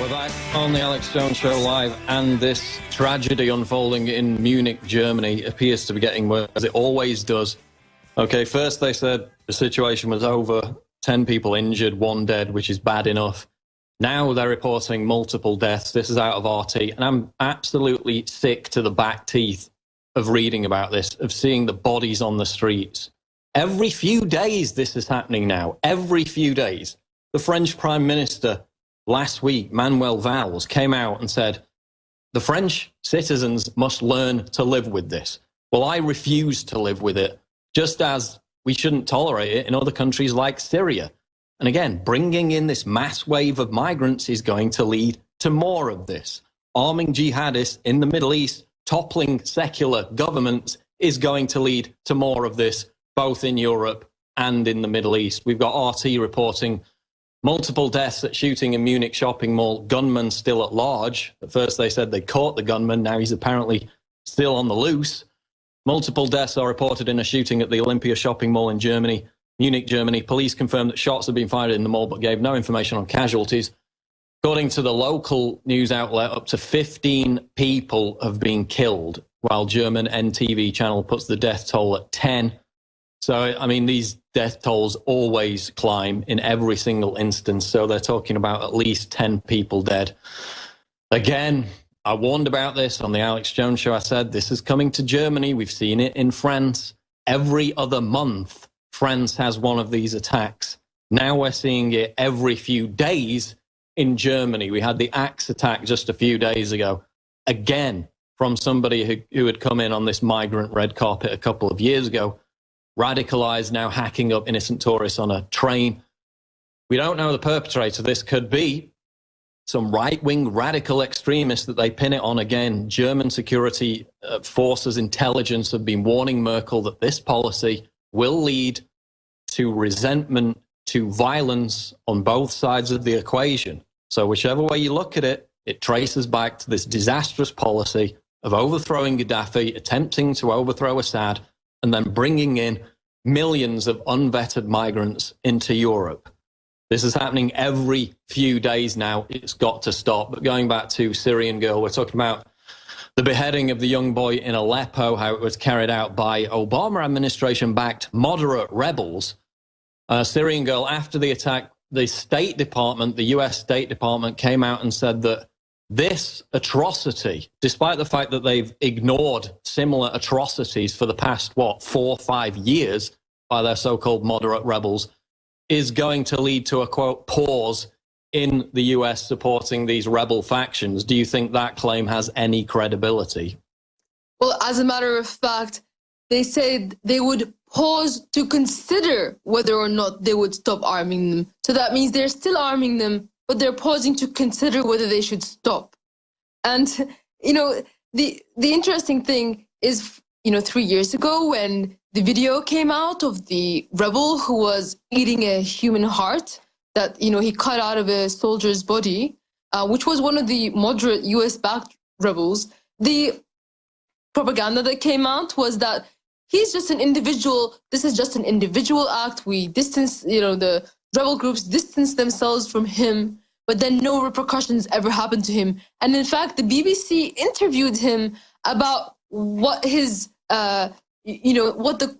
We're back on the Alex Jones Show live, and this tragedy unfolding in Munich, Germany, appears to be getting worse, as it always does. Okay, first they said the situation was over, 10 people injured, 1 dead, which is bad enough. Now they're reporting multiple deaths. This is out of RT, and I'm absolutely sick to the back teeth of reading about this, of seeing the bodies on the streets. Every few days this is happening now, every few days. The French Prime Minister last week, Manuel Valls, came out and said, the French citizens must learn to live with this. Well, I refuse to live with it, just as we shouldn't tolerate it in other countries like Syria. And again, bringing in this mass wave of migrants is going to lead to more of this. Arming jihadists in the Middle East, toppling secular governments, is going to lead to more of this, both in Europe and in the Middle East. We've got RT reporting multiple deaths at shooting in Munich shopping mall, gunman still at large. At first they said they caught the gunman, now he's apparently still on the loose. Multiple deaths are reported in a shooting at the Olympia shopping mall in Germany, Munich, Germany. Police confirmed that shots have been fired in the mall but gave no information on casualties. According to the local news outlet, up to 15 people have been killed, while German NTV channel puts the death toll at 10. So, I mean, these death tolls always climb in every single instance. So they're talking about at least 10 people dead. Again, I warned about this on the Alex Jones Show. I said, this is coming to Germany. We've seen it in France. Every other month, France has one of these attacks. Now we're seeing it every few days in Germany. We had the Axe attack just a few days ago. Again, from somebody who had come in on this migrant red carpet a couple of years ago. Radicalized, now hacking up innocent tourists on a train. We don't know the perpetrator. This could be some right-wing radical extremists that they pin it on. Again, German security forces intelligence have been warning Merkel that this policy will lead to resentment, to violence on both sides of the equation. So whichever way you look at it, it traces back to this disastrous policy of overthrowing Gaddafi, attempting to overthrow Assad, and then bringing in millions of unvetted migrants into Europe. This is happening every few days now. It's got to stop. But going back to Syrian Girl, we're talking about the beheading of the young boy in Aleppo, how it was carried out by Obama administration-backed moderate rebels. Syrian Girl, after the attack, the State Department, the US State Department, came out and said that this atrocity, despite the fact that they've ignored similar atrocities for the past, 4 or 5 years by their so-called moderate rebels, is going to lead to a, quote, pause in the US supporting these rebel factions. Do you think that claim has any credibility? Well, as a matter of fact, they said they would pause to consider whether or not they would stop arming them. So that means they're still arming them, but they're pausing to consider whether they should stop. And, you know, the interesting thing is, 3 years ago when the video came out of the rebel who was eating a human heart that, he cut out of a soldier's body, which was one of the moderate US-backed rebels, the propaganda that came out was that he's just an individual, this is just an individual act, we distance, the rebel groups distance themselves from him, but then no repercussions ever happened to him. And in fact, the BBC interviewed him about what his, what the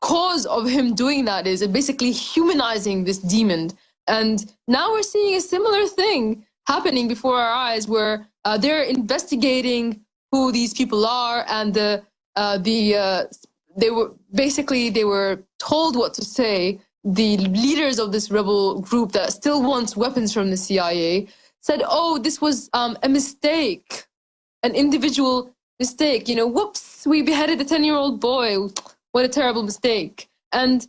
cause of him doing that is, and basically humanizing this demon. And now we're seeing a similar thing happening before our eyes, where they're investigating who these people are, and they were told what to say. The leaders of this rebel group that still wants weapons from the CIA said, oh, this was a mistake, an individual mistake. Whoops, we beheaded a 10-year-old boy. What a terrible mistake. And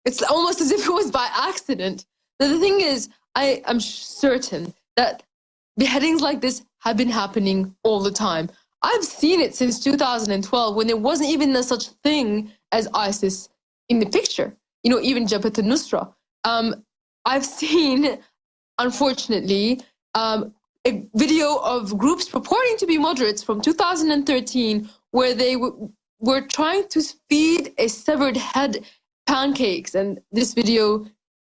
it's almost as if it was by accident. Now, the thing is, I'm certain that beheadings like this have been happening all the time. I've seen it since 2012, when there wasn't even a such thing as ISIS in the picture, even Jabhat al-Nusra. I've seen, unfortunately, a video of groups purporting to be moderates from 2013, where they were trying to feed a severed head pancakes, and this video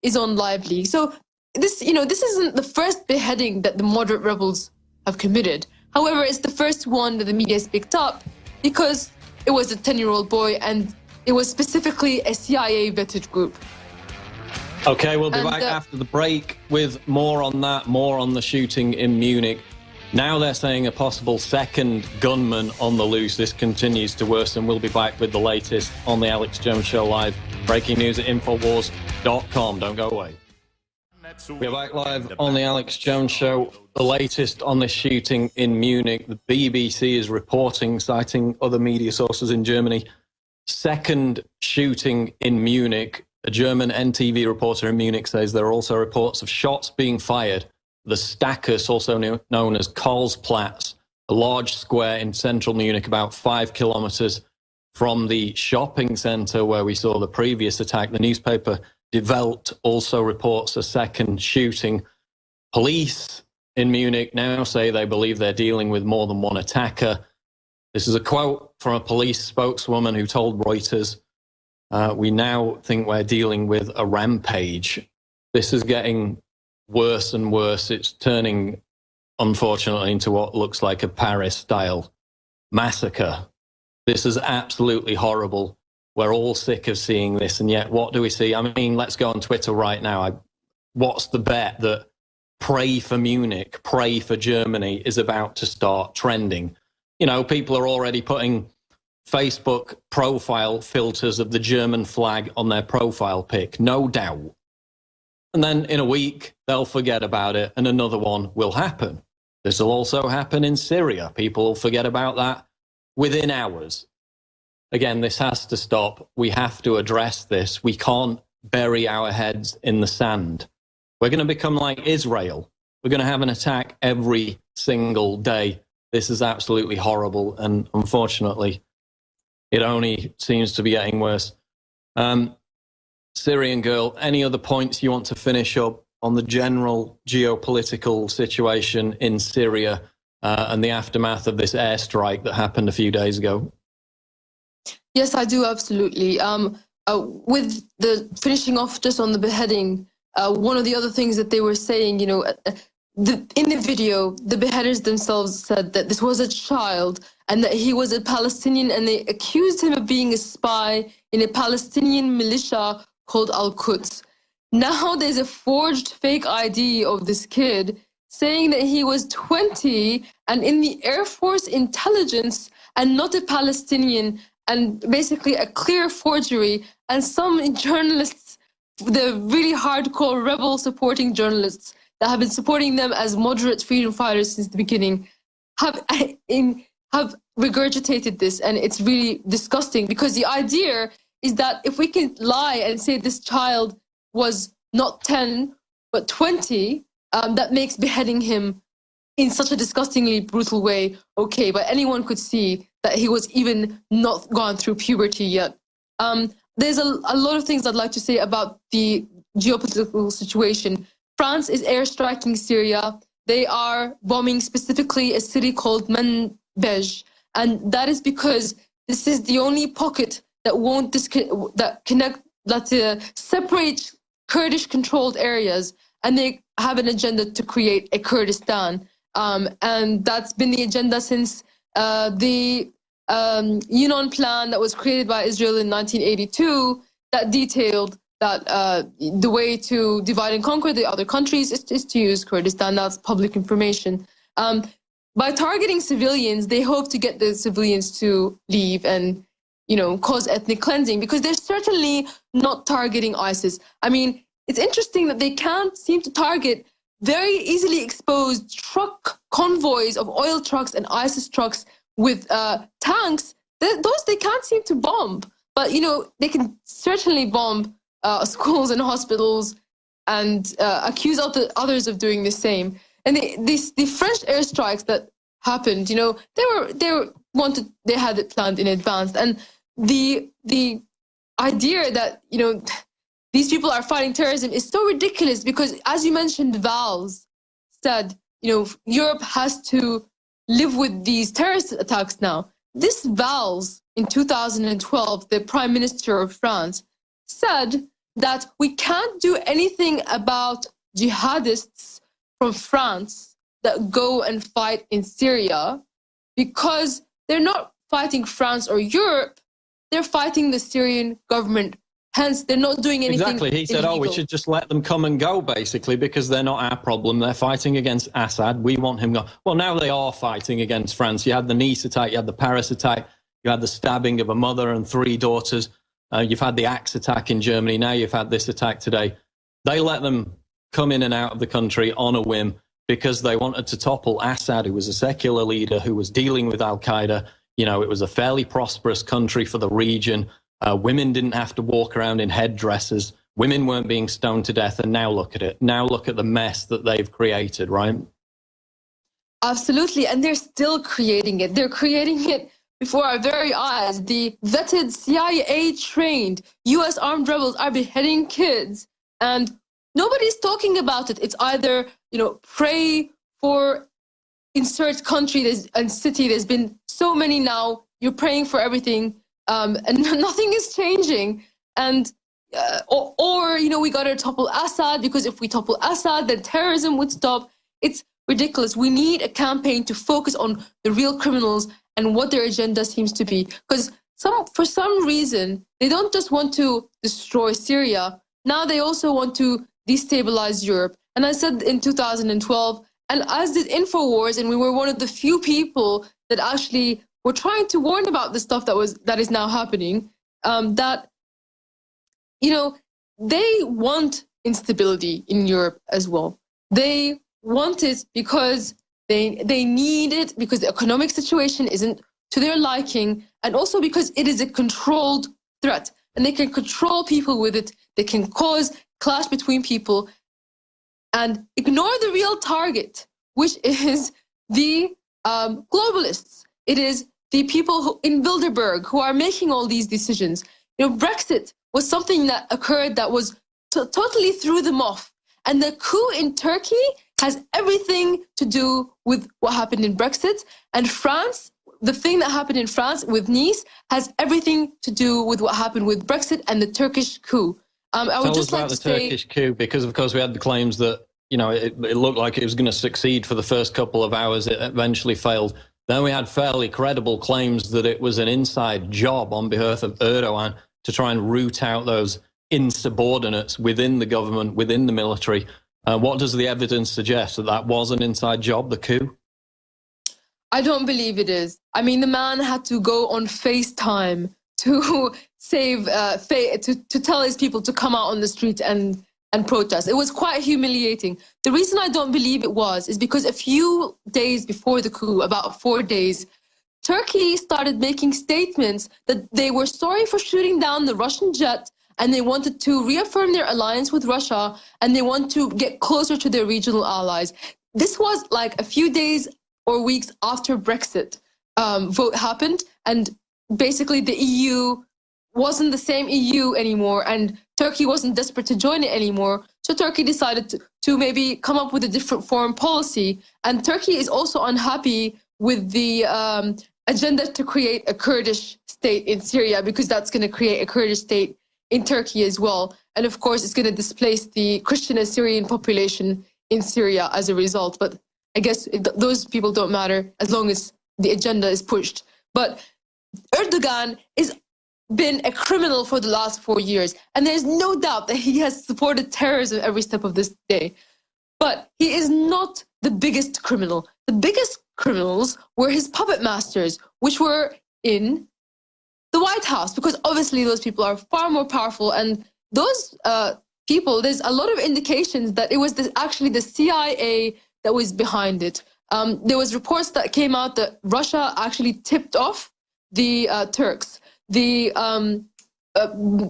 is on Live Leak. So this isn't the first beheading that the moderate rebels have committed. However, it's the first one that the media has picked up because it was a 10-year-old boy and it was specifically a CIA vetted group. Okay, we'll be back after the break with more on that, more on the shooting in Munich. Now they're saying a possible second gunman on the loose. This continues to worsen. We'll be back with the latest on the Alex Jones Show Live. Breaking news at Infowars.com. Don't go away. We're back live on the Alex Jones Show. The latest on this shooting in Munich. The BBC is reporting, citing other media sources in Germany, second shooting in Munich. A German NTV reporter in Munich says there are also reports of shots being fired. The Stachus, also known as Karlsplatz, a large square in central Munich, about 5 kilometers from the shopping center where we saw the previous attack. The newspaper Die Welt also reports a second shooting. Police in Munich now say they believe they're dealing with more than one attacker. This is a quote from a police spokeswoman who told Reuters, "We now think we're dealing with a rampage." This is getting worse and worse. It's turning, unfortunately, into what looks like a Paris-style massacre. This is absolutely horrible. We're all sick of seeing this, and yet what do we see? I mean, let's go on Twitter right now. What's the bet that Pray for Munich, Pray for Germany is about to start trending? You know, people are already putting Facebook profile filters of the German flag on their profile pic, no doubt. And then in a week, they'll forget about it and another one will happen. This will also happen in Syria. People will forget about that within hours. Again, this has to stop. We have to address this. We can't bury our heads in the sand. We're going to become like Israel. We're going to have an attack every single day. This is absolutely horrible. And unfortunately, it only seems to be getting worse. Syrian girl, any other points you want to finish up on the general geopolitical situation in Syria and the aftermath of this airstrike that happened a few days ago? Yes, I do, absolutely. With the finishing off just on the beheading, one of the other things that they were saying, in the video, the beheaders themselves said that this was a child and that he was a Palestinian, and they accused him of being a spy in a Palestinian militia called Al-Quds. Now there's a forged fake ID of this kid saying that he was 20 and in the Air Force intelligence and not a Palestinian, and basically a clear forgery. And some journalists, the really hardcore rebel supporting journalists that have been supporting them as moderate freedom fighters since the beginning, have regurgitated this, and it's really disgusting, because the idea is that if we can lie and say this child was not 10 but 20, that makes beheading him in such a disgustingly brutal way okay, but anyone could see that he was even not gone through puberty yet. There's a lot of things I'd like to say about the geopolitical situation. France is airstriking Syria. They are bombing specifically a city called Manbij, and that is because this is the only pocket that won't separate Kurdish-controlled areas, and they have an agenda to create a Kurdistan. And that's been the agenda since the Yinon plan that was created by Israel in 1982, that detailed that the way to divide and conquer the other countries is to use Kurdistan. That's public information. By targeting civilians, they hope to get the civilians to leave and, cause ethnic cleansing, because they're certainly not targeting ISIS. I mean, it's interesting that they can't seem to target very easily exposed truck convoys of oil trucks and ISIS trucks with tanks. Those they can't seem to bomb. But, they can certainly bomb schools and hospitals and accuse others of doing the same. And the French airstrikes that happened, they had it planned in advance. And the idea that, these people are fighting terrorism is so ridiculous, because, as you mentioned, Valls said, Europe has to live with these terrorist attacks now. This Valls, in 2012, the Prime Minister of France, said that we can't do anything about jihadists from France that go and fight in Syria, because they're not fighting France or Europe, they're fighting the Syrian government. Hence, they're not doing anything Exactly. He said, illegal. we should just let them come and go, basically, because they're not our problem. They're fighting against Assad. We want him gone. Well, now they are fighting against France. You had the Nice attack, you had the Paris attack, you had the stabbing of a mother and 3 daughters. You've had the Axe attack in Germany. Now you've had this attack today. They let them come in and out of the country on a whim because they wanted to topple Assad, who was a secular leader who was dealing with Al-Qaeda. You know, it was a fairly prosperous country for the region. Women didn't have to walk around in headdresses. Women weren't being stoned to death. And now look at it. Now look at the mess that they've created, right? Absolutely. And they're still creating it. They're creating it before our very eyes. The vetted CIA-trained U.S. armed rebels are beheading kids. And nobody's talking about it. It's either, you know, pray for insert country and city. There's been so many now. You're praying for everything. And nothing is changing. And or you know, we got to topple Assad, because if we topple Assad, then terrorism would stop. It's ridiculous. We need a campaign to focus on the real criminals and what their agenda seems to be. Because for some reason, they don't just want to destroy Syria. Now they also want to destabilize Europe. And I said in 2012, and as did InfoWars, and we were one of the few people that actually were trying to warn about the stuff that is now happening, that, you know, they want instability in Europe as well. They want it because they need it, because the economic situation isn't to their liking, and also because it is a controlled threat, and they can control people with it. They can cause clash between people and ignore the real target, which is the globalists. It is the people in Bilderberg who are making all these decisions. You know, Brexit was something that occurred that was totally threw them off. And the coup in Turkey has everything to do with what happened in Brexit. And France, the thing that happened in France with Nice, has everything to do with what happened with Brexit and the Turkish coup. I would just like to say... Tell us about the Turkish coup, because of course we had the claims that, you know, it looked like it was going to succeed for the first couple of hours. It eventually failed. Then we had fairly credible claims that it was an inside job on behalf of Erdogan to try and root out those insubordinates within the government, within the military. What does the evidence suggest? That was an inside job, the coup? I don't believe it is. I mean, the man had to go on FaceTime to save, to tell his people to come out on the street and protest. It was quite humiliating. The reason I don't believe it is because a few days before the coup, about 4 days, Turkey started making statements that they were sorry for shooting down the Russian jet, and they wanted to reaffirm their alliance with Russia, and they want to get closer to their regional allies. This was like a few days or weeks after Brexit vote happened, and basically the EU wasn't the same EU anymore, and Turkey wasn't desperate to join it anymore. So Turkey decided to maybe come up with a different foreign policy. And Turkey is also unhappy with the agenda to create a Kurdish state in Syria, because that's going to create a Kurdish state in Turkey as well. And of course, it's going to displace the Christian and Syrian population in Syria as a result. But I guess those people don't matter as long as the agenda is pushed. But Erdogan has been a criminal for the last 4 years, and there's no doubt that he has supported terrorism every step of this day. But he is not the biggest criminal. The biggest criminals were his puppet masters, which were in the White House, because obviously those people are far more powerful, and those people, there's a lot of indications that it was actually the CIA that was behind it. There was reports that came out that Russia actually tipped off the Turks. The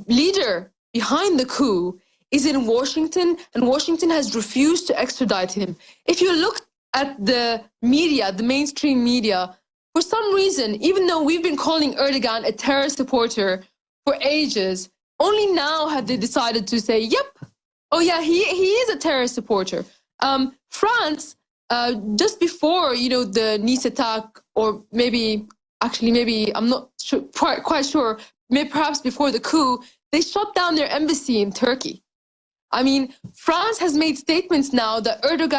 leader behind the coup is in Washington, and Washington has refused to extradite him. If you look at the media, the mainstream media, for some reason, even though we've been calling Erdogan a terrorist supporter for ages, only now have they decided to say, yep, oh yeah, he is a terrorist supporter. France, just before, you know, the Nice attack, or maybe I'm not sure, quite sure, maybe perhaps before the coup, they shut down their embassy in Turkey. I mean, France has made statements now that Erdogan